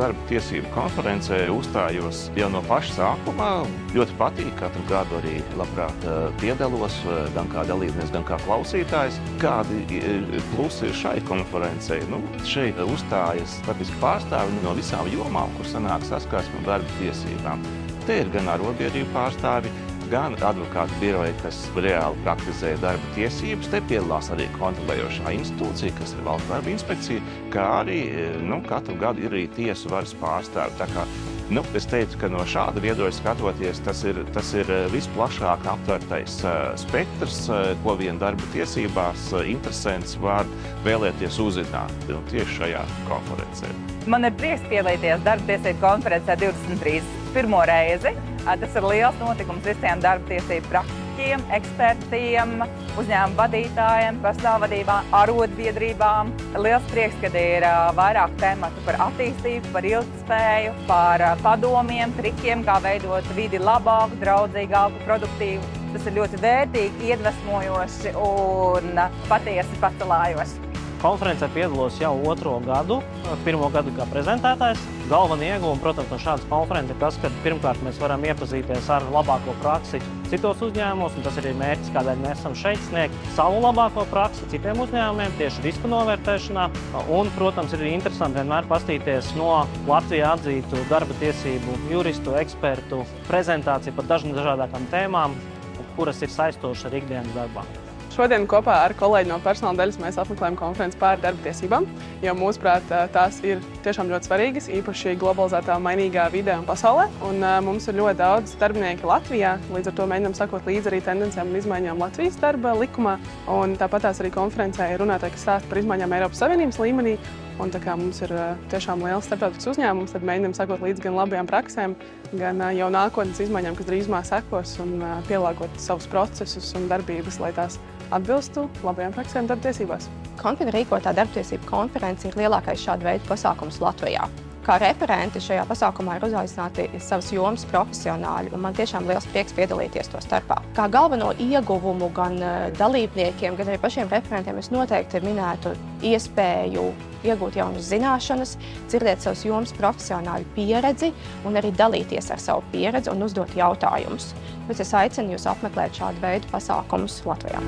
darba tiesību konferencē uzstājos jau no paša sākuma. Ļoti patīk, katru gadu arī labprāt piedalos, gan kā dalībnieks, gan kā klausītājs. Kādi plusi ir šai konferencei? Šeit uzstājas starptautiski pārstāvi no visām jomām, kur sanāk saskarsme ar darba tiesībām. Te ir gan arotbiedrību pārstāvi, gan advokātu biroji, kas reāli praktizē darba tiesības. Te piedalās arī kontrolējošā institūcija, kas ir Valsts darba inspekcija, kā arī katru gadu ir arī tiesu varas pārstāvi. Tā kā, es teicu, ka no šāda viedokļa skatoties, tas ir visplašāk aptvertais spektrs, ko vien darba tiesībās interesants var vēlēties uzzināt tieši šajā konferencē. Man ir prieks piedalīties darba tiesību konferencē 23. pirmo reizi. Tas ir liels notikums visiem darba tiesību praktiķiem, ekspertiem, uzņēmumu vadītājiem, personālvadībām, arotbiedrībām. Liels prieks, kad ir vairāk tematu par attīstību, par ilgtspēju, par padomiem, trikiem, kā veidot vidi labāku, draudzīgāku, produktīvu. Tas ir ļoti vērtīgi, iedvesmojoši un patiesi pacelājoši. Konferencē piedalos jau 2. gadu, 1. gadu kā prezentētājs. Galvenie ieguvumi, protams, no šādas konferences ir tas, ka pirmkārt mēs varam iepazīties ar labāko praksi citos uzņēmumos, un tas ir mērķis, kādēļ mēs esam šeit, sniegt savu labāko praksi citiem uzņēmumiem tieši risku novērtēšanā. Un, protams, ir interesanti vienmēr paskatīties no Latvijā atzītu darba tiesību juristu, ekspertu prezentāciju par dažādākām tēmām, kuras ir saistošas ar ikdienas darbā. Šodien kopā ar kolēģi no personāla daļas mēs apmeklējam konferenci par darba tiesībām, jo mūsuprāt tās ir tiešām ļoti svarīgas, īpaši globalizētā mainīgā vidē un pasaulē. Un mums ir ļoti daudz darbinieki Latvijā, līdz ar to mēģinām sakot līdzi arī tendencēm un izmaiņām Latvijas darba likumā. Un tāpatās arī konferencē ir runātāji, kas stāsta par izmaiņām Eiropas Savienības līmenī. Un tā kā mums ir tiešām liels starptautisks uzņēmums, tad mēģinām sakot līdzi gan labajām praksēm, gan jau nākotnes izmaiņām, kas drīzumā sekos, un pielāgot savus procesus un darbības, lai tās atbilstu labajām praksēm darba tiesībās. Konfina rīkotā darbtiesību konference ir lielākais šāda veida pasākums Latvijā. Kā referenti šajā pasākumā ir uzaicināti savas jomas profesionāļi, un man tiešām liels prieks piedalīties to starpā. Kā galveno ieguvumu gan dalībniekiem, gan arī pašiem referentiem es noteikti minētu iespēju iegūt jaunas zināšanas, dzirdēt savas jomas profesionāļu pieredzi un arī dalīties ar savu pieredzi un uzdot jautājumus. Bet es aicinu jūs apmeklēt šādu veidu pasākumus Latvijā.